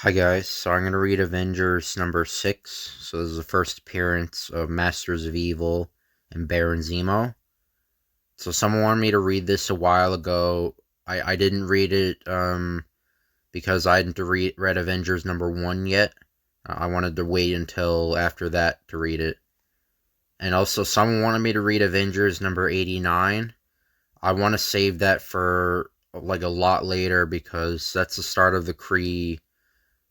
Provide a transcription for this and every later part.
Hi guys, so I'm going to read Avengers number 6. So this is the first appearance of Masters of Evil and Baron Zemo. So someone wanted me to read this a while ago. I didn't read it because I hadn't read Avengers number 1 yet. I wanted to wait until after that to read it. And also someone wanted me to read Avengers number 89. I want to save that for like a lot later because that's the start of the Kree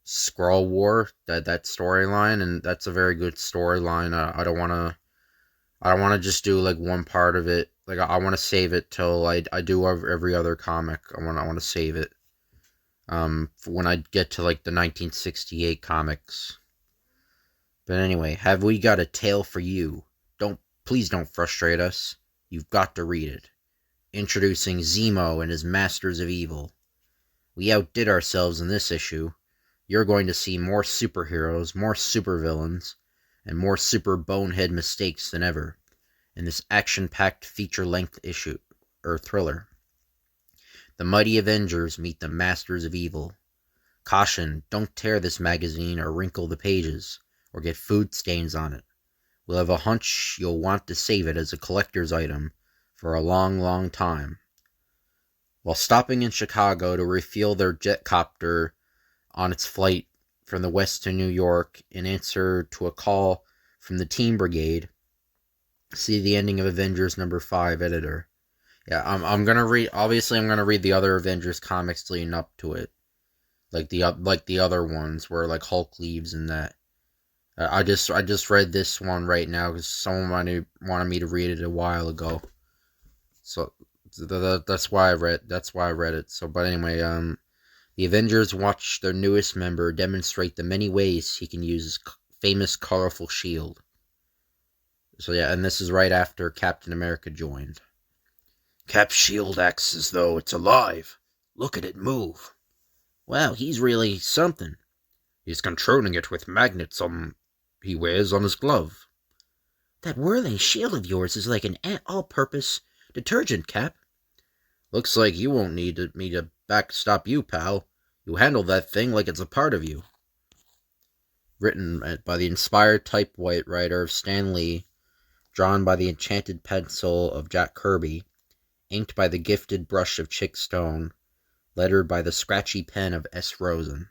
Skrull War, that storyline, and that's a very good storyline. I don't want to just do like one part of it. Like I want to save it till I do every other comic. I want to save it for when I get to like the 1968 comics. But anyway, have we got a tale for you? Please don't frustrate us. You've got to read it. Introducing Zemo and his Masters of Evil. We outdid ourselves in this issue. You're going to see more superheroes, more supervillains, and more super bonehead mistakes than ever in this action-packed feature-length issue, or thriller. The mighty Avengers meet the Masters of Evil. Caution, don't tear this magazine or wrinkle the pages, or get food stains on it. We'll have a hunch you'll want to save it as a collector's item for a long, long time. While stopping in Chicago to refuel their jet copter on its flight from the west to New York in answer to a call from the Team Brigade. See the ending of Avengers number 5, editor. Yeah, I'm gonna read. Obviously, I'm gonna read the other Avengers comics leading up to it, like the other ones where like Hulk leaves and that. I just read this one right now because someone wanted me to read it a while ago. So that's why I read it. So, but anyway, the Avengers watch their newest member demonstrate the many ways he can use his famous colorful shield. So yeah, and this is right after Captain America joined. Cap's shield acts as though it's alive. Look at it move. Wow, he's really something. He's controlling it with magnets he wears on his glove. That whirling shield of yours is like an all-purpose detergent, Cap. Looks like you won't need me to backstop you, pal. You handle that thing like it's a part of you. Written by the inspired typewriter of Stan Lee, drawn by the enchanted pencil of Jack Kirby, inked by the gifted brush of Chick Stone, lettered by the scratchy pen of S. Rosen.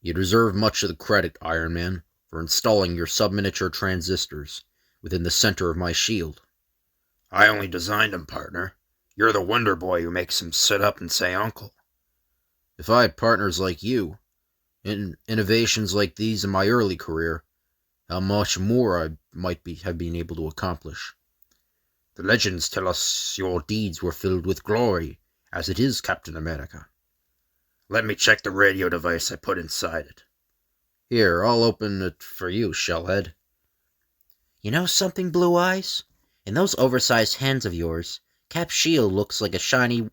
You deserve much of the credit, Iron Man, for installing your subminiature transistors within the center of my shield. I only designed them, partner. You're the wonder boy who makes him sit up and say uncle. If I had partners like you, in innovations like these in my early career, how much more I might have been able to accomplish. The legends tell us your deeds were filled with glory, as it is, Captain America. Let me check the radio device I put inside it. Here, I'll open it for you, Shellhead. You know something, Blue Eyes? In those oversized hands of yours, Cap's shield looks like a shiny,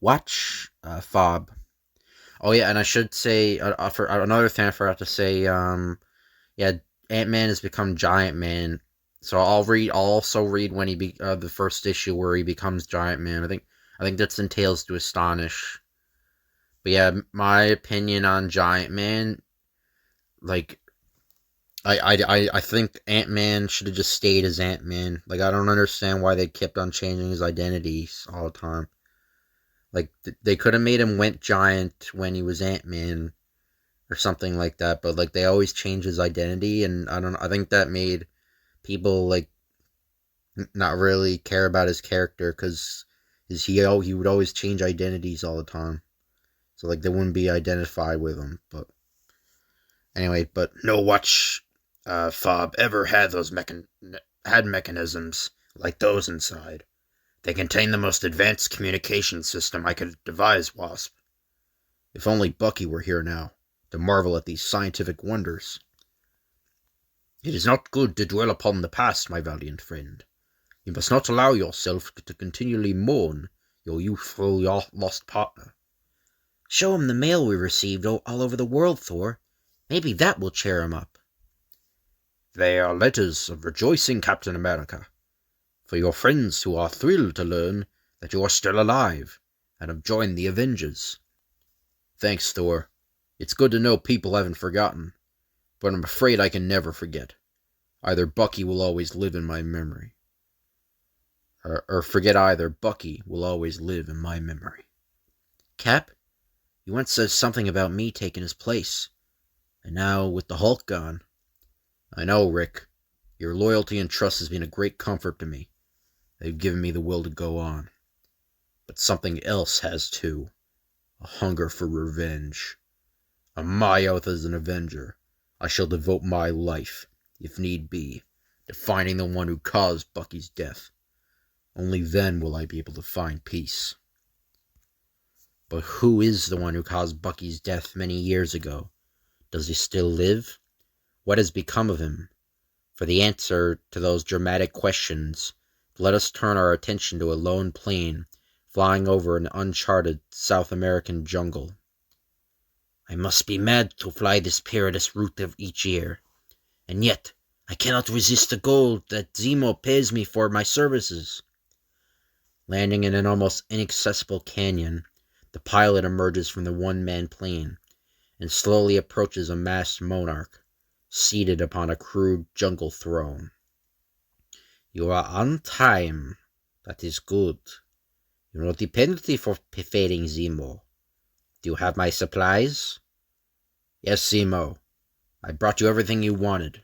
watch, fob. Oh yeah, and I should say, for another thing I forgot to say, yeah, Ant-Man has become Giant Man. So I'll also read when the first issue where he becomes Giant Man. I think that's in Tales to Astonish. But yeah, my opinion on Giant Man, like, I think Ant-Man should have just stayed as Ant-Man. Like, I don't understand why they kept on changing his identities all the time. Like, they could have made him went giant when he was Ant-Man or something like that, but, like, they always change his identity, and I think that made people, like, not really care about his character, because he would always change identities all the time. So, like, they wouldn't be identified with him, but anyway, but no watch fob ever had those mechanisms like those inside. They contain the most advanced communication system I could devise, Wasp. If only Bucky were here now, to marvel at these scientific wonders. It is not good to dwell upon the past, my valiant friend. You must not allow yourself to continually mourn your youthful lost partner. Show him the mail we received all over the world, Thor. Maybe that will cheer him up. They are letters of rejoicing, Captain America, for your friends who are thrilled to learn that you are still alive and have joined the Avengers. Thanks, Thor. It's good to know people haven't forgotten, but I'm afraid I can never forget. Either Bucky will always live in my memory. Or forget either, Bucky will always live in my memory. Cap, you once said something about me taking his place. And now, with the Hulk gone... I know, Rick. Your loyalty and trust has been a great comfort to me. They've given me the will to go on. But something else has too. A hunger for revenge. On my oath as an Avenger, I shall devote my life, if need be, to finding the one who caused Bucky's death. Only then will I be able to find peace. But who is the one who caused Bucky's death many years ago? Does he still live? What has become of him? For the answer to those dramatic questions, let us turn our attention to a lone plane flying over an uncharted South American jungle. I must be mad to fly this perilous route of each year, and yet I cannot resist the gold that Zemo pays me for my services. Landing in an almost inaccessible canyon, the pilot emerges from the one-man plane and slowly approaches a masked monarch, seated upon a crude jungle throne. You are on time. That is good. You know the penalty for failing, Zemo. Do you have my supplies? Yes, Zemo. I brought you everything you wanted.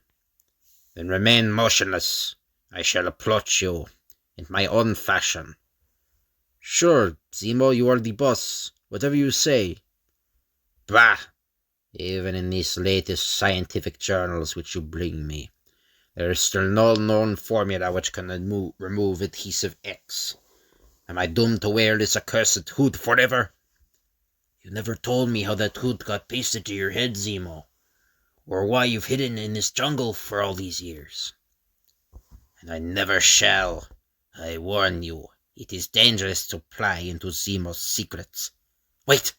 Then remain motionless. I shall approach you in my own fashion. Sure, Zemo, you are the boss. Whatever you say. Bah! Even in these latest scientific journals which you bring me, there is still no known formula which can remove adhesive X. Am I doomed to wear this accursed hood forever? You never told me how that hood got pasted to your head, Zemo, or why you've hidden in this jungle for all these years. And I never shall. I warn you, it is dangerous to pry into Zemo's secrets. Wait,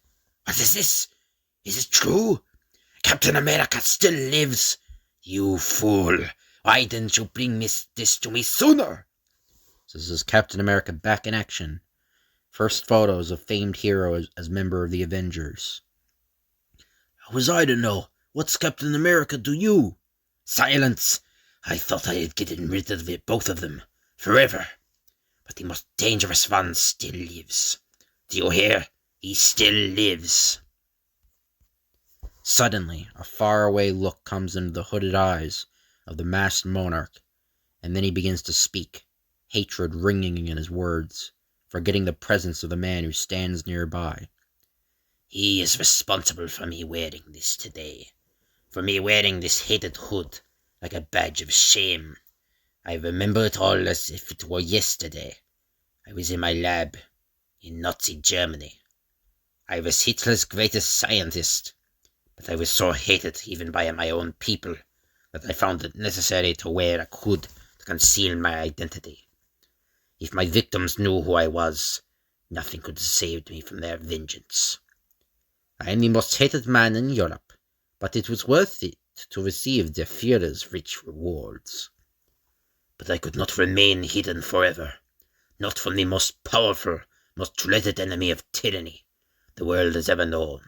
what is this? Is it true? Captain America still lives. You fool. Why didn't you bring this to me sooner? This is Captain America back in action. First photos of famed hero as member of the Avengers. How was I to know? What's Captain America to you? Silence! I thought I had gotten rid of both of them. Forever. But the most dangerous one still lives. Do you hear? He still lives. Suddenly, a faraway look comes into the hooded eyes of the masked monarch, and then he begins to speak, hatred ringing in his words, forgetting the presence of the man who stands nearby. He is responsible for me wearing this today, for me wearing this hated hood like a badge of shame. I remember it all as if it were yesterday. I was in my lab in Nazi Germany. I was Hitler's greatest scientist, but I was so hated even by my own people that I found it necessary to wear a hood to conceal my identity. If my victims knew who I was, nothing could have saved me from their vengeance. I am the most hated man in Europe, but it was worth it to receive the Führer's rich rewards. But I could not remain hidden forever, not from the most powerful, most dreaded enemy of tyranny the world has ever known.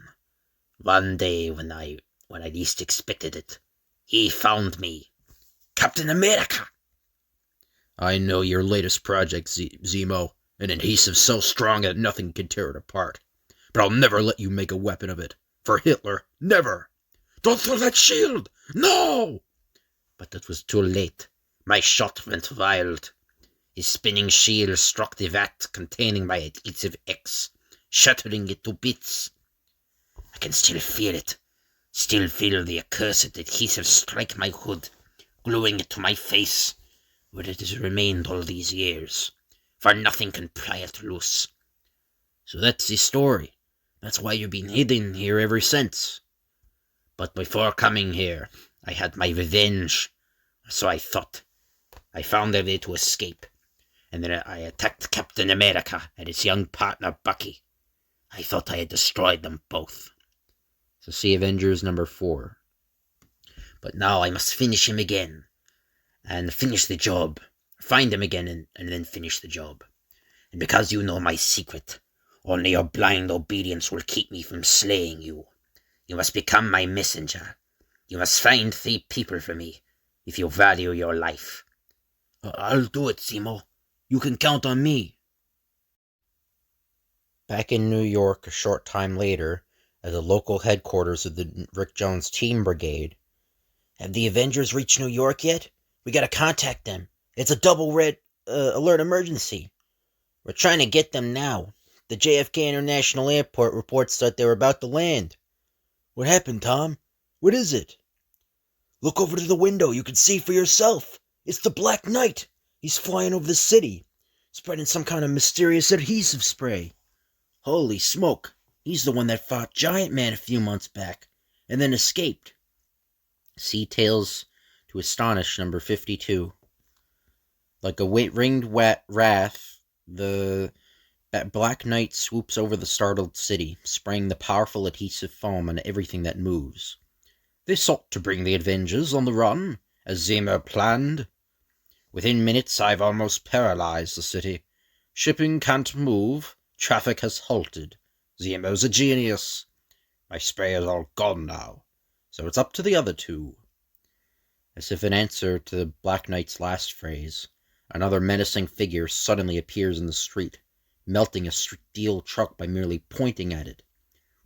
One day, when I least expected it, he found me. Captain America! I know your latest project, Zemo, an adhesive so strong that nothing can tear it apart. But I'll never let you make a weapon of it. For Hitler, never! Don't throw that shield! No! But it was too late. My shot went wild. His spinning shield struck the vat containing my adhesive X, shattering it to bits. I can still feel it. Still feel the accursed adhesive strike my hood, gluing it to my face, where it has remained all these years, for nothing can pry it loose. So that's the story. That's why you've been hidden here ever since. But before coming here, I had my revenge. So I thought. I found a way to escape, and then I attacked Captain America and his young partner Bucky. I thought I had destroyed them both. So see Avengers number 4. But now I must finish him again, and finish the job. Find him again and then finish the job. And because you know my secret, Only your blind obedience will keep me from slaying you. You must become my messenger. You must find 3 people for me, if you value your life. I'll do it, Zemo. You can count on me. Back in New York a short time later, at the local headquarters of the Rick Jones Team Brigade. Have the Avengers reached New York yet? We gotta contact them. It's a double red alert emergency. We're trying to get them now. The JFK International Airport reports that they're about to land. What happened, Tom? What is it? Look over to the window. You can see for yourself. It's the Black Knight. He's flying over the city, spreading some kind of mysterious adhesive spray. Holy smoke. He's the one that fought Giant Man a few months back, and then escaped. See Tales to Astonish number 52. Like a ringed wrath, the Black Knight swoops over the startled city, spraying the powerful adhesive foam on everything that moves. They sought to bring the Avengers on the run, as Zemo planned. Within minutes, I've almost paralyzed the city. Shipping can't move. Traffic has halted. Zemo's a genius. My spray is all gone now, so it's up to the other 2. As if in answer to the Black Knight's last phrase, another menacing figure suddenly appears in the street, melting a steel truck by merely pointing at it.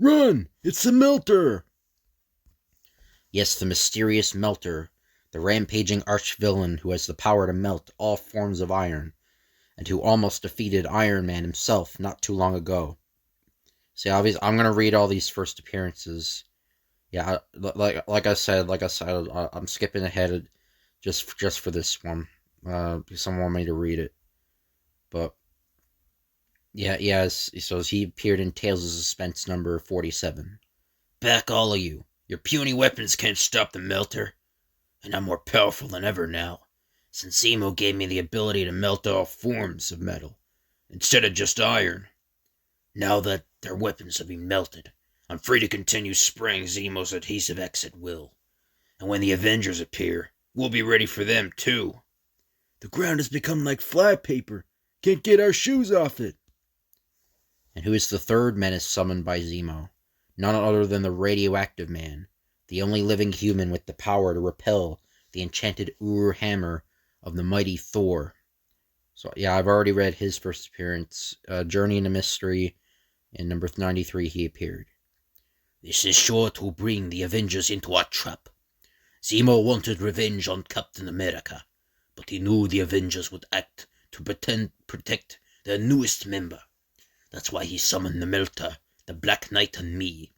Run! It's the Melter! Yes, the mysterious Melter, the rampaging arch-villain who has the power to melt all forms of iron, and who almost defeated Iron Man himself not too long ago. See, obviously, I'm gonna read all these first appearances. Yeah, like I said, I'm skipping ahead just for this one. Because someone wanted me to read it, but so he appeared in Tales of Suspense number 47. Back, all of you. Your puny weapons can't stop the Melter. And I'm more powerful than ever now, since Zemo gave me the ability to melt all forms of metal, instead of just iron. Now that their weapons have been melted, I'm free to continue spraying Zemo's adhesive X at will. And when the Avengers appear, we'll be ready for them too. The ground has become like flypaper. Can't get our shoes off it. And who is the third menace summoned by Zemo? None other than the Radioactive Man, the only living human with the power to repel the enchanted hammer of the mighty Thor. So yeah, I've already read his first appearance, Journey into Mystery. In number 93 he appeared. This is sure to bring the Avengers into a trap. Zemo wanted revenge on Captain America, but he knew the Avengers would act to protect their newest member. That's why he summoned the Melter, the Black Knight, and me.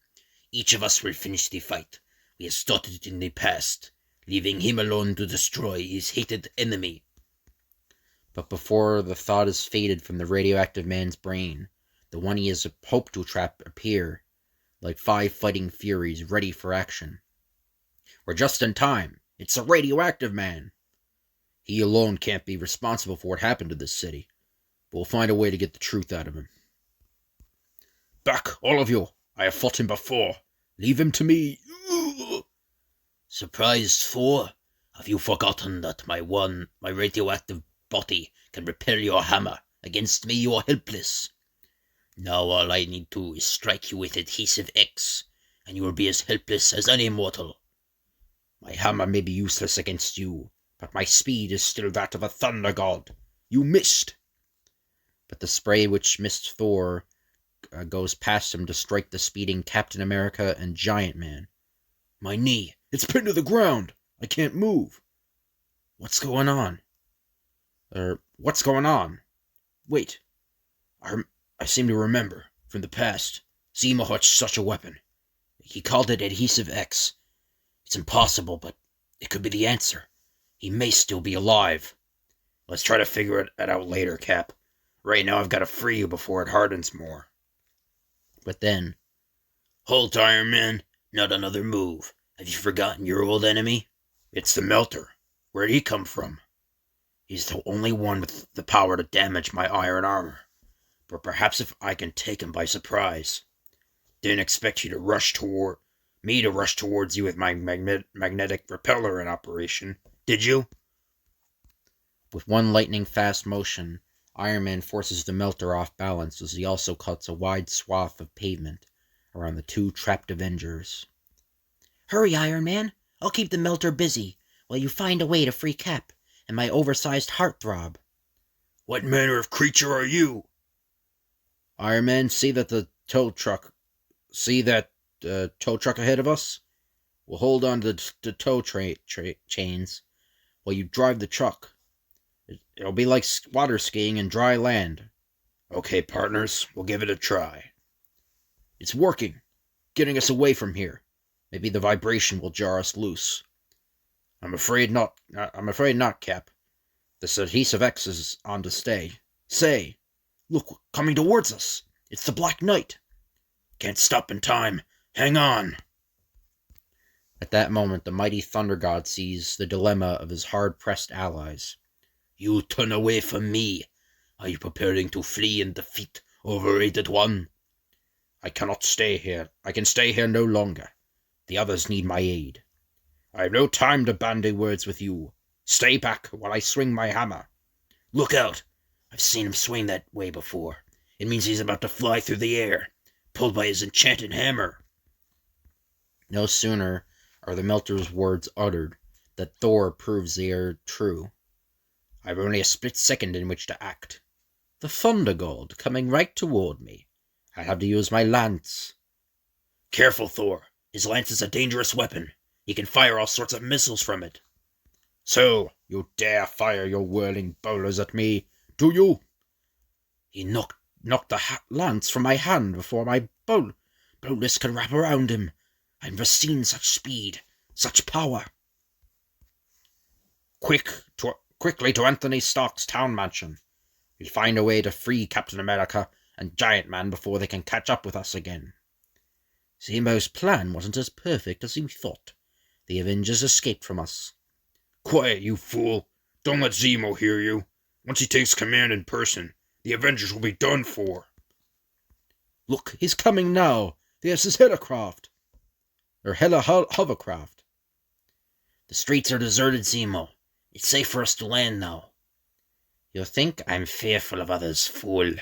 Each of us will finish the fight. We have started it in the past, leaving him alone to destroy his hated enemy. But before the thought is faded from the Radioactive Man's brain, the one he has hoped to trap appear, like 5 fighting furies ready for action. We're just in time. It's the Radioactive Man. He alone can't be responsible for what happened to this city, but we'll find a way to get the truth out of him. Back, all of you. I have fought him before. Leave him to me. Surprised, Thor? Have you forgotten that my radioactive body can repel your hammer? Against me you are helpless. Now all I need to is strike you with adhesive X, and you will be as helpless as any mortal. My hammer may be useless against you, but my speed is still that of a thunder god. You missed. But the spray which missed Thor goes past him to strike the speeding Captain America and Giant Man. My knee, it's pinned to the ground. I can't move. What's going on? What's going on? Wait. I seem to remember, from the past, Zemo had such a weapon. He called it Adhesive X. It's impossible, but it could be the answer. He may still be alive. Let's try to figure it out later, Cap. Right now I've got to free you before it hardens more. But then... Halt, Iron Man. Not another move. Have you forgotten your old enemy? It's the Melter. Where'd he come from? He's the only one with the power to damage my iron armor. But perhaps if I can take him by surprise. Didn't expect you to rush towards you with my magnetic repeller in operation, did you? With one lightning-fast motion, Iron Man forces the melter off balance as he also cuts a wide swath of pavement around the two trapped Avengers. Hurry, Iron Man! I'll keep the melter busy while you find a way to free Cap and my oversized heartthrob. What manner of creature are you? Iron Man, see that tow truck ahead of us? We'll hold on to the tow chains while you drive the truck. It'll be like water skiing in dry land. Okay, partners, we'll give it a try. It's working, getting us away from here. Maybe the vibration will jar us loose. I'm afraid not, Cap. This adhesive X is on to stay. Say, look, coming towards us. It's the Black Knight. Can't stop in time. Hang on. At that moment, the mighty Thunder God sees the dilemma of his hard-pressed allies. You turn away from me. Are you preparing to flee and defeat Overrated One? I cannot stay here. I can stay here no longer. The others need my aid. I have no time to bandy words with you. Stay back while I swing my hammer. Look out! I've seen him swing that way before. It means he's about to fly through the air, pulled by his enchanted hammer. No sooner are the Melter's words uttered than Thor proves they are true. I have only a split second in which to act. The Thunder God coming right toward me. I have to use my lance. Careful, Thor. His lance is a dangerous weapon. He can fire all sorts of missiles from it. So, you dare fire your whirling bowlers at me, do you? He knocked the lance from my hand before my bolus could wrap around him. I've never seen such speed, such power. Quickly to Anthony Stark's town mansion. We'll find a way to free Captain America and Giant Man before they can catch up with us again. Zemo's plan wasn't as perfect as we thought. The Avengers escaped from us. Quiet, you fool. Don't let Zemo hear you. Once he takes command in person, the Avengers will be done for. Look, he's coming now. There's his hovercraft. Hovercraft. The streets are deserted, Zemo. It's safe for us to land now. You think I'm fearful of others, fool.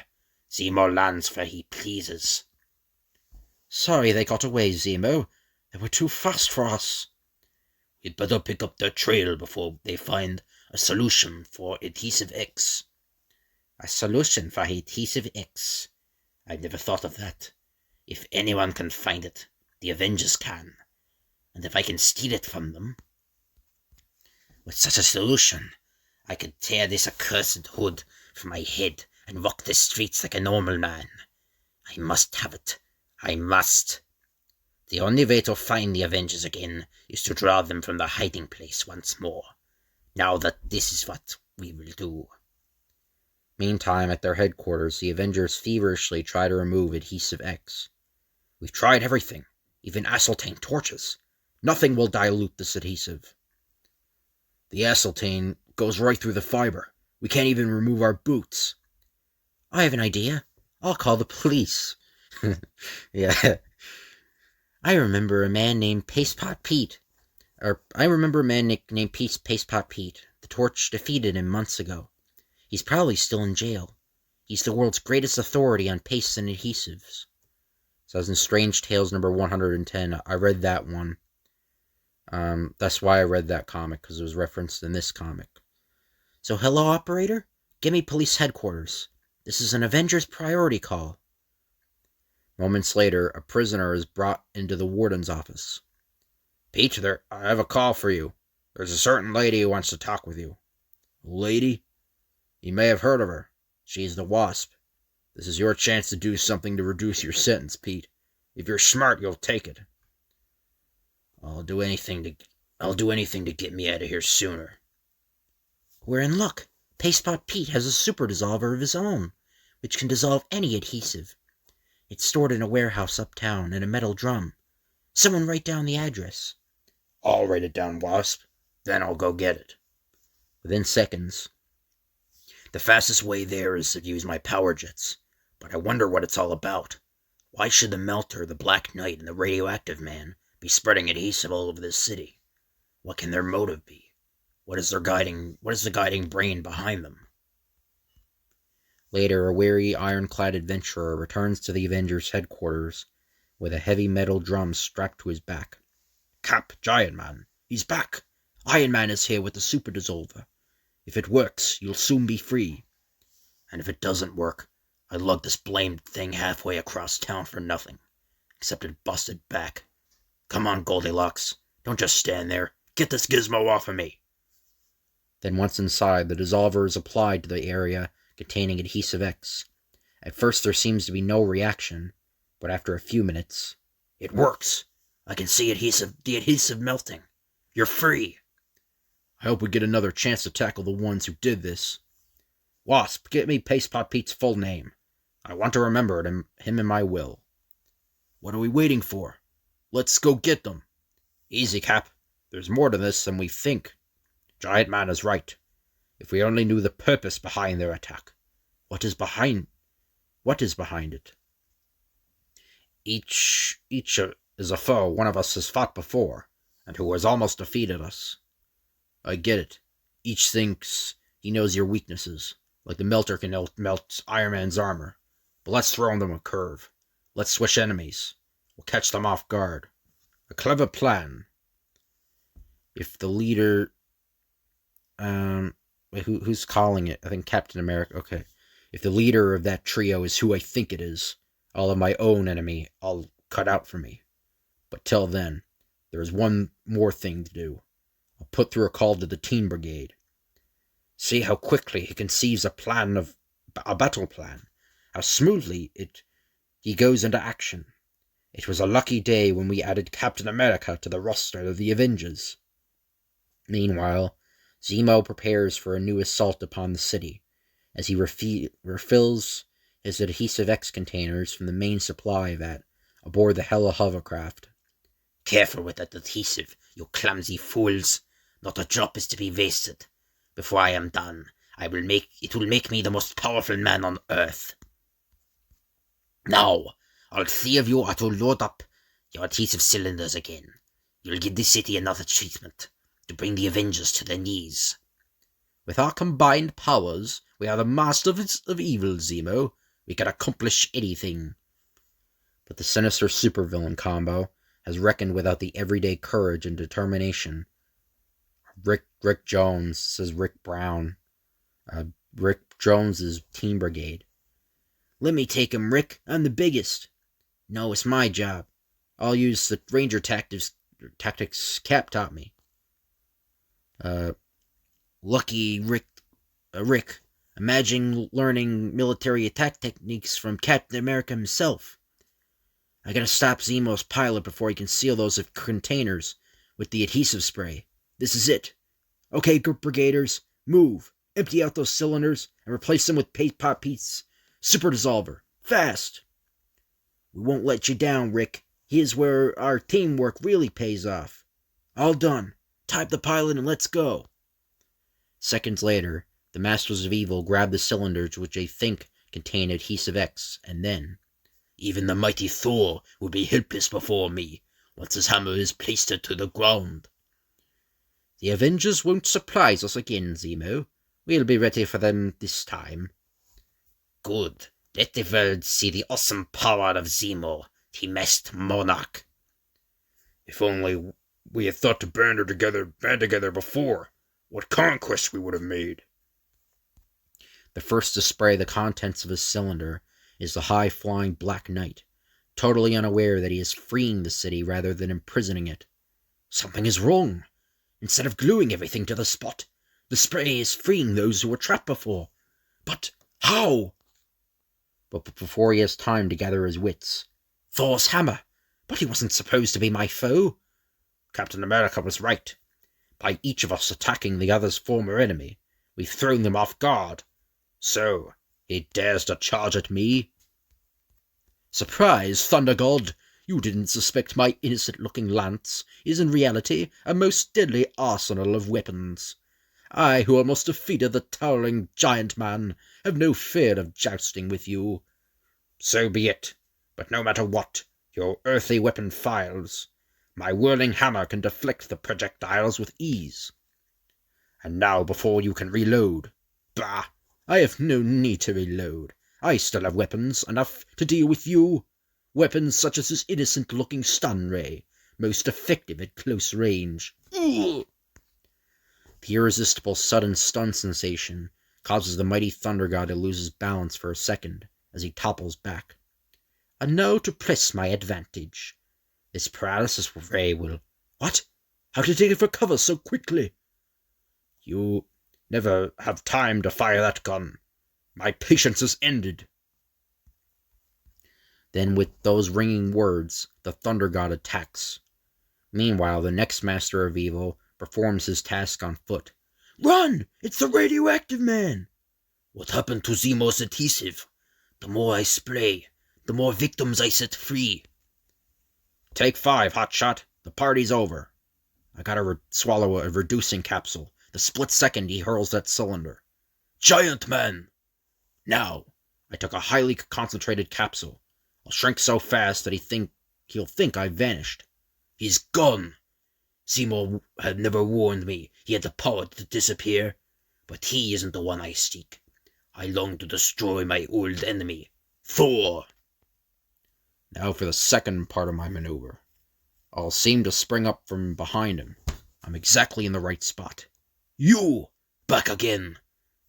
Zemo lands where he pleases. Sorry they got away, Zemo. They were too fast for us. We'd better pick up their trail before they find a solution for Adhesive X. A solution for Adhesive X? I've never thought of that. If anyone can find it, the Avengers can. And if I can steal it from them... With such a solution, I could tear this accursed hood from my head and walk the streets like a normal man. I must have it. I must. The only way to find the Avengers again is to draw them from the hiding place once more. Now that this is what we will do. Meantime, at their headquarters, the Avengers feverishly try to remove Adhesive X. We've tried everything, even acetylene torches. Nothing will dilute this adhesive. The acetylene goes right through the fiber. We can't even remove our boots. I have an idea. I'll call the police. Yeah. I remember a man named Pastepot Pete. Pastepot Pete. The Torch defeated him months ago. He's probably still in jail. He's the world's greatest authority on pastes and adhesives. So as in Strange Tales number 110. I read that one. That's why I read that comic, because it was referenced in this comic. So, hello, operator? Give me police headquarters. This is an Avengers priority call. Moments later, a prisoner is brought into the warden's office. Pete, I have a call for you. There's a certain lady who wants to talk with you. Lady? You may have heard of her. She's the Wasp. This is your chance to do something to reduce your sentence, Pete. If you're smart, you'll take it. I'll do anything to get me out of here sooner. We're in luck. Pastepot Pete has a super dissolver of his own, which can dissolve any adhesive. It's stored in a warehouse uptown in a metal drum. Someone write down the address. I'll write it down, Wasp. Then I'll go get it. Within seconds. The fastest way there is to use my power jets, but I wonder what it's all about. Why should the Melter, the Black Knight, and the Radioactive Man be spreading adhesive all over this city? What can their motive be? What is the guiding brain behind them? Later, a weary, ironclad adventurer returns to the Avengers' headquarters with a heavy metal drum strapped to his back. Cap, Giant Man, he's back. Iron Man is here with the super dissolver. If it works, you'll soon be free. And if it doesn't work, I lugged this blamed thing halfway across town for nothing. Except it busted back. Come on, Goldilocks. Don't just stand there. Get this gizmo off of me. Then once inside, the dissolver is applied to the area containing Adhesive X. At first there seems to be no reaction, but after a few minutes... It works! I can see the adhesive melting. You're free! I hope we get another chance to tackle the ones who did this. Wasp, get me Paste Pot Pete's full name. I want to remember him in my will. What are we waiting for? Let's go get them. Easy, Cap. There's more to this than we think. Giant Man is right. If we only knew the purpose behind their attack. What is behind it? Each is a foe one of us has fought before, and who has almost defeated us. I get it. Each thinks he knows your weaknesses, like the melter can melt Iron Man's armor. But let's throw them a curve. Let's switch enemies. We'll catch them off guard. A clever plan. If the leader... who's calling it? I think Captain America. Okay. If the leader of that trio is who I think it is, I'll have my own enemy all cut out for me. But till then, there is one more thing to do. I'll put through a call to the Teen Brigade. See how quickly he conceives a battle plan. How smoothly he goes into action. It was a lucky day when we added Captain America to the roster of the Avengers. Meanwhile, Zemo prepares for a new assault upon the city, as he refills his Adhesive X containers from the main supply vat aboard the Hella hovercraft. Careful with that adhesive, you clumsy fools. Not a drop is to be wasted. Before I am done, it will make me the most powerful man on Earth. Now, all 3 of you are to load up your adhesive cylinders again. You'll give the city another treatment to bring the Avengers to their knees. With our combined powers, we are the masters of evil, Zemo. We can accomplish anything. But the sinister supervillain combo has reckoned without the everyday courage and determination. Rick Jones, says Rick Brown. Rick Jones's Teen Brigade. Let me take him, Rick. I'm the biggest. No, it's my job. I'll use the Ranger tactics Cap taught me. Lucky Rick. Imagine learning military attack techniques from Captain America himself. I gotta stop Zemo's pilot before he can seal those containers with the adhesive spray. This is it. Okay, Brigaders, move. Empty out those cylinders and replace them with Paste Pot Pete's super dissolver. Fast! We won't let you down, Rick. Here's where our teamwork really pays off. All done. Type the pilot and let's go. Seconds later, the Masters of Evil grab the cylinders which they think contain Adhesive X, and then... Even the mighty Thor will be helpless before me, once his hammer is pasted to the ground. The Avengers won't surprise us again, Zemo. We'll be ready for them this time. Good. Let the world see the awesome power of Zemo, the masked monarch. If only we had thought to band together before, what conquest we would have made. The first to spray the contents of his cylinder is the high-flying Black Knight, totally unaware that he is freeing the city rather than imprisoning it. Something is wrong. Instead of gluing everything to the spot, the spray is freeing those who were trapped before. But how? But before he has time to gather his wits... Thor's hammer! But he wasn't supposed to be my foe. Captain America was right. By each of us attacking the other's former enemy, we've thrown them off guard. So, he dares to charge at me? Surprise, Thunder God! You didn't suspect my innocent-looking lance is in reality a most deadly arsenal of weapons. I, who almost defeated the towering giant man, have no fear of jousting with you. So be it. But no matter what, your earthly weapon fails. My whirling hammer can deflect the projectiles with ease. And now before you can reload... Bah! I have no need to reload. I still have weapons enough to deal with you. Weapons such as this innocent-looking stun ray, most effective at close range. Ugh! The irresistible sudden stun sensation causes the mighty Thunder God to lose his balance for a second as he topples back. And now to press my advantage. This paralysis ray will... What? How did it recover so quickly? You never have time to fire that gun. My patience is ended. Then with those ringing words, the Thunder God attacks. Meanwhile, the next Master of Evil performs his task on foot. Run! It's the radioactive man! What happened to Zemo's adhesive? The more I spray, the more victims I set free. Take 5, hotshot. The party's over. I gotta swallow a reducing capsule the split second he hurls that cylinder. Giant man! Now! I took a highly concentrated capsule. I'll shrink so fast that he'll think I've vanished. He's gone. Zemo had never warned me he had the power to disappear, but he isn't the one I seek. I long to destroy my old enemy, Thor. Now for the second part of my maneuver. I'll seem to spring up from behind him. I'm exactly in the right spot. You! Back again.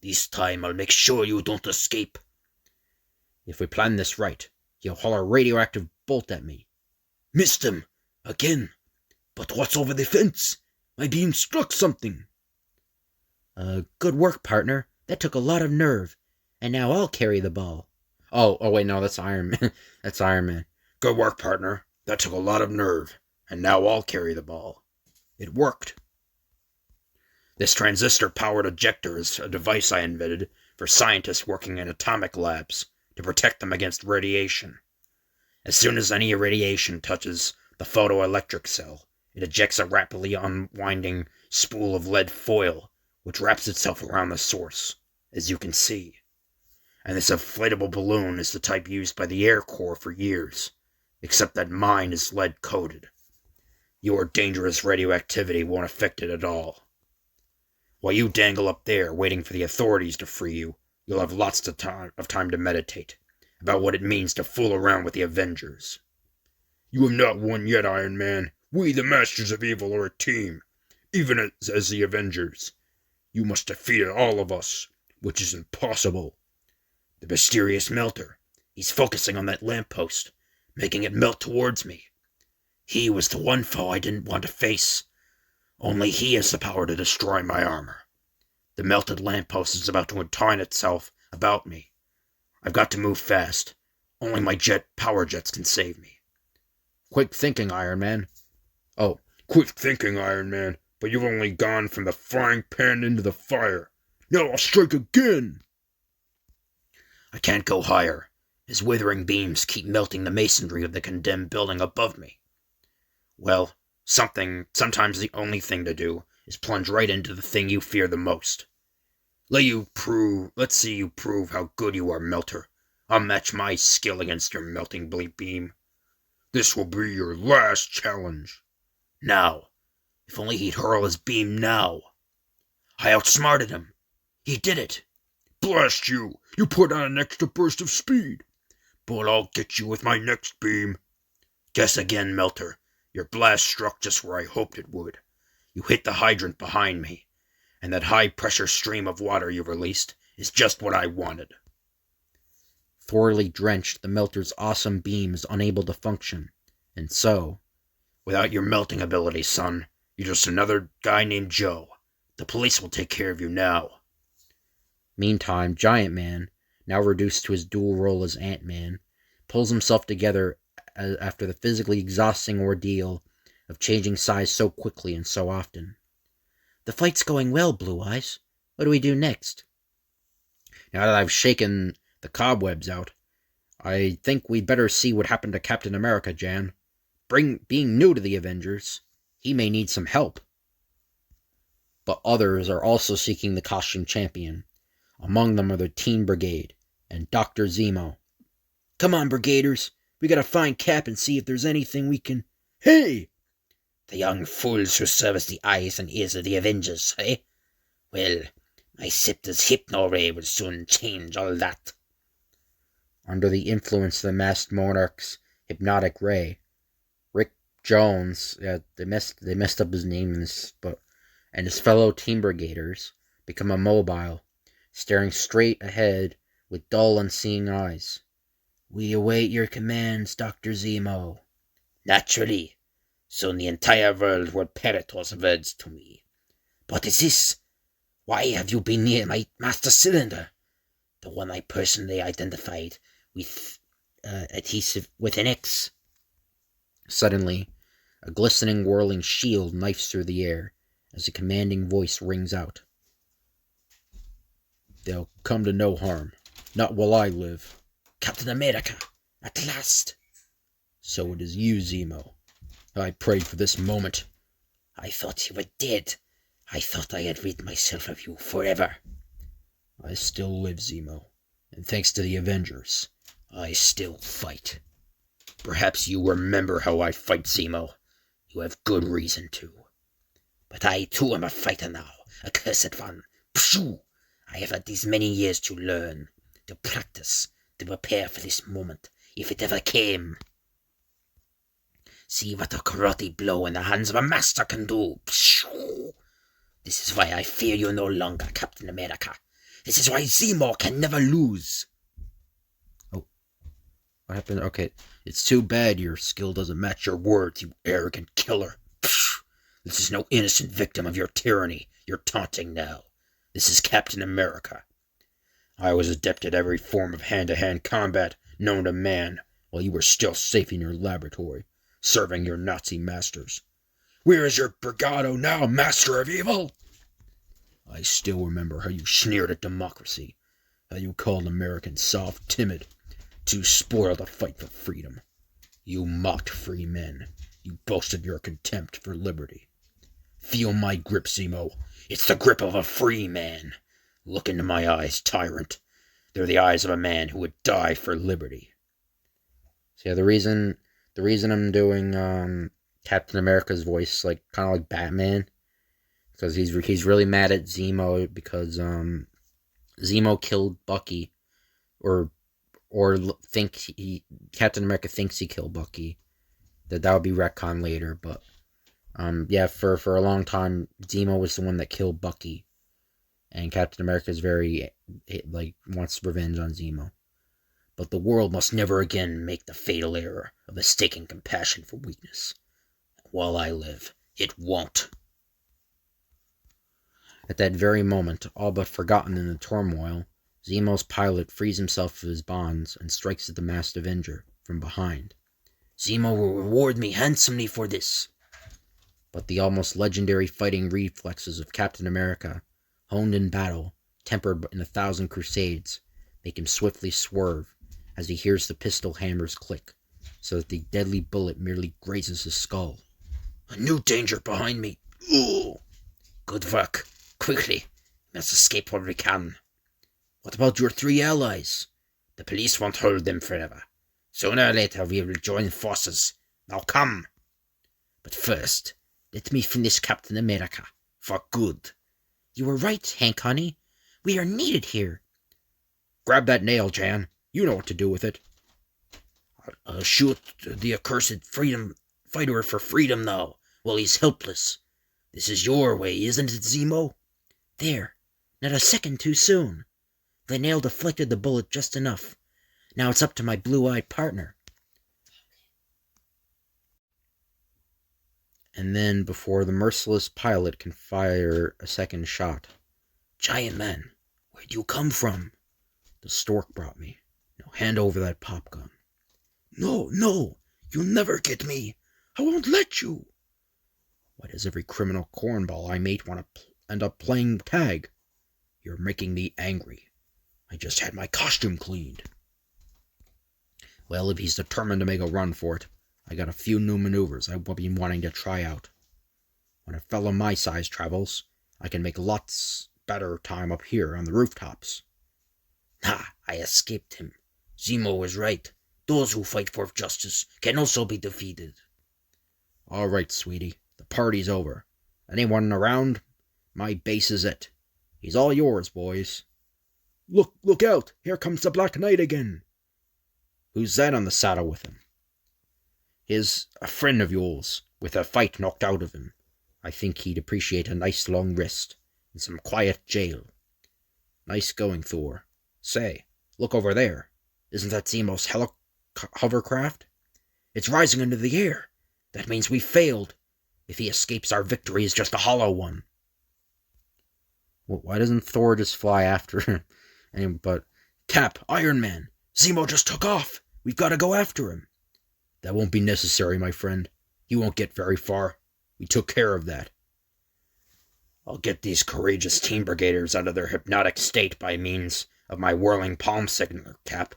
This time I'll make sure you don't escape. If we plan this right, he'll haul a radioactive bolt at me. Missed him. Again. But what's over the fence? My beam struck something. Good work, partner. That took a lot of nerve. And now I'll carry the ball. Oh wait, no, that's Iron Man. That's Iron Man. Good work, partner. That took a lot of nerve. And now I'll carry the ball. It worked. This transistor-powered ejector is a device I invented for scientists working in atomic labs to protect them against radiation. As soon as any radiation touches the photoelectric cell, it ejects a rapidly unwinding spool of lead foil, which wraps itself around the source, as you can see. And this inflatable balloon is the type used by the Air Corps for years, except that mine is lead-coated. Your dangerous radioactivity won't affect it at all. While you dangle up there waiting for the authorities to free you, you'll have lots of time to meditate about what it means to fool around with the Avengers. You have not won yet, Iron Man. We, the Masters of Evil, are a team, even as the Avengers. You must defeat all of us, which is impossible. The mysterious melter. He's focusing on that lamppost, making it melt towards me. He was the one foe I didn't want to face. Only he has the power to destroy my armor. The melted lamppost is about to entwine itself about me. I've got to move fast. Only my power jets can save me. Quick thinking, Iron Man. Oh, quick thinking, Iron Man. But you've only gone from the frying pan into the fire. Now I'll strike again. I can't go higher. His withering beams keep melting the masonry of the condemned building above me. Well, sometimes the only thing to do is plunge right into the thing you fear the most. Let's see you prove how good you are, Melter. I'll match my skill against your melting beam. This will be your last challenge. Now, if only he'd hurl his beam now. I outsmarted him. He did it. Blast you! You put on an extra burst of speed. But I'll get you with my next beam. Guess again, Melter. Your blast struck just where I hoped it would. You hit the hydrant behind me, and that high-pressure stream of water you released is just what I wanted. Thoroughly drenched, the melter's awesome beam is unable to function, and so... Without your melting ability, son, you're just another guy named Joe. The police will take care of you now. Meantime, Giant Man, now reduced to his dual role as Ant-Man, pulls himself together after the physically exhausting ordeal of changing size so quickly and so often. The fight's going well, Blue Eyes. What do we do next? Now that I've shaken the cobwebs out, I think we'd better see what happened to Captain America, Jan. Being new to the Avengers, he may need some help. But others are also seeking the costume champion. Among them are the Teen Brigade and Dr. Zemo. Come on, Brigaders. We gotta find Cap and see if there's anything we can... Hey! The young fools who serve as the eyes and ears of the Avengers, eh? Well, My scepter's hypno-ray will soon change all that. Under the influence of the masked monarch's hypnotic ray, Rick Jones, they messed up his name in this, and his fellow team brigaders become immobile, staring straight ahead with dull, unseeing eyes. "We await your commands, Dr. Zemo." "Naturally. Soon the entire world will parrot those words to me. What is this? Why have you been near my master cylinder? The one I personally identified with adhesive with an X." Suddenly, a glistening, whirling shield knifes through the air as a commanding voice rings out. "They'll come to no harm. Not while I live." "Captain America, at last." "So it is you, Zemo. I prayed for this moment." "I thought you were dead. I thought I had rid myself of you forever." "I still live, Zemo, and thanks to the Avengers, I still fight." "Perhaps you remember how I fight, Zemo. You have good reason to. But I too am a fighter now, a cursed one. Pshoo! I have had these many years to learn, to practice, to prepare for this moment, if it ever came. See what a karate blow in the hands of a master can do. Pshoo! This is why I fear you no longer, Captain America. This is why Zemo can never lose." "Oh, what happened? Okay, it's too bad your skill doesn't match your words, you arrogant killer." Pshh! This is no innocent victim of your tyranny. You're taunting now. This is Captain America. I was adept at every form of hand-to-hand combat known to man while you were still safe in your laboratory, serving your Nazi masters. Where is your bravado now, Master of Evil? I still remember how you sneered at democracy, how you called Americans soft, timid, too spoiled to fight for freedom. You mocked free men. You boasted your contempt for liberty. Feel my grip, Zemo. It's the grip of a free man. Look into my eyes, tyrant. They're the eyes of a man who would die for liberty. So yeah, the reason I'm doing Captain America's voice, like kind of like Batman, because he's really mad at Zemo because Zemo killed Bucky, or Captain America thinks he killed Bucky. That would be retcon later, but yeah, for a long time Zemo was the one that killed Bucky, and Captain America is very wants revenge on Zemo. But the world must never again make the fatal error of mistaking compassion for weakness. While I live, it won't. At that very moment, all but forgotten in the turmoil, Zemo's pilot frees himself of his bonds and strikes at the masked Avenger from behind. Zemo will reward me handsomely for this. But the almost legendary fighting reflexes of Captain America, honed in battle, tempered in 1,000 crusades, make him swiftly swerve as he hears the pistol hammers click, so that the deadly bullet merely grazes his skull. A new danger behind me. Ooh. Good work. Quickly. We must escape while we can. What about your 3 allies? The police won't hold them forever. Sooner or later we will join forces. Now come. But first, let me finish Captain America. For good. You were right, Hank, honey. We are needed here. Grab that nail, Jan. You know what to do with it. I'll shoot the accursed freedom fighter for freedom now, while he's helpless. This is your way, isn't it, Zemo? There. Not a second too soon. The nail deflected the bullet just enough. Now it's up to my blue-eyed partner. And then, before the merciless pilot can fire a second shot, Giant Man, where'd you come from? The stork brought me. Now hand over that pop gun. No, you'll never get me. I won't let you. Why does every criminal cornball I meet want to end up playing tag? You're making me angry. I just had my costume cleaned. Well, if he's determined to make a run for it, I got a few new maneuvers I've been wanting to try out. When a fellow my size travels, I can make lots better time up here on the rooftops. I escaped him. Zemo was right. Those who fight for justice can also be defeated. All right, sweetie. The party's over. Anyone around? My base is it. He's all yours, boys. Look out! Here comes the Black Knight again. Who's that on the saddle with him? He's a friend of yours, with a fight knocked out of him. I think he'd appreciate a nice long rest in some quiet jail. Nice going, Thor. Say, look over there. Isn't that Zemo's hovercraft? It's rising into the air. That means we failed. If he escapes, our victory is just a hollow one. Well, why doesn't Thor just fly after him? But Cap, Iron Man, Zemo just took off. We've got to go after him. That won't be necessary, my friend. He won't get very far. We took care of that. I'll get these courageous Team Brigaders out of their hypnotic state by means of my whirling palm signaler, Cap.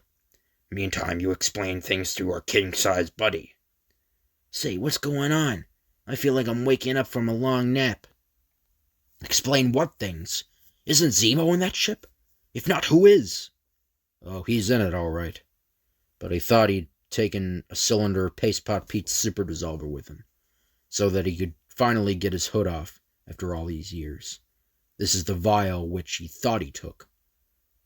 Meantime, you explain things to our king-size buddy. Say, what's going on? I feel like I'm waking up from a long nap. Explain what things? Isn't Zemo in that ship? If not, who is? Oh, he's in it, all right. But he thought he'd taken a cylinder of Paste Pot Pete's super dissolver with him, so that he could finally get his hood off after all these years. This is the vial which he thought he took.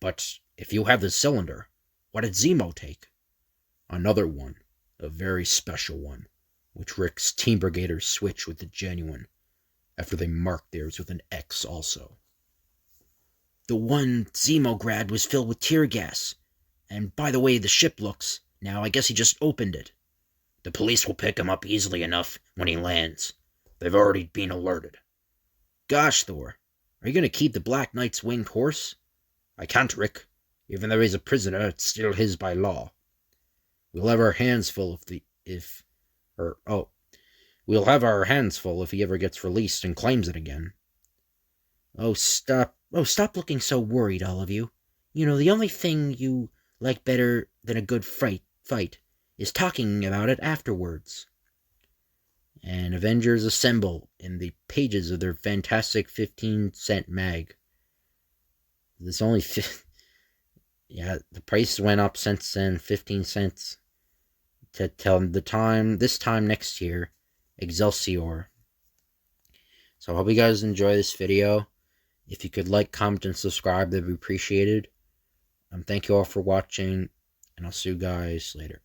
But if you have the cylinder, what did Zemo take? Another one, a very special one, which Rick's Team Brigaders switch with the genuine, after they marked theirs with an X also. The one Zemo grabbed was filled with tear gas. And by the way the ship looks, now I guess he just opened it. The police will pick him up easily enough when he lands. They've already been alerted. Gosh, Thor, are you going to keep the Black Knight's winged horse? I can't, Rick. Even though he's a prisoner, it's still his by law. We'll have our hands full we'll have our hands full if he ever gets released and claims it again. Oh, stop looking so worried, all of you. You know, the only thing you like better than a good fight is talking about it afterwards. And Avengers assemble in the pages of their fantastic 15-cent mag. This only... Yeah, the price went up since then, 15 cents. To tell this time next year, Excelsior. So I hope you guys enjoy this video. If you could like, comment, and subscribe, that'd be appreciated. Thank you all for watching, and I'll see you guys later.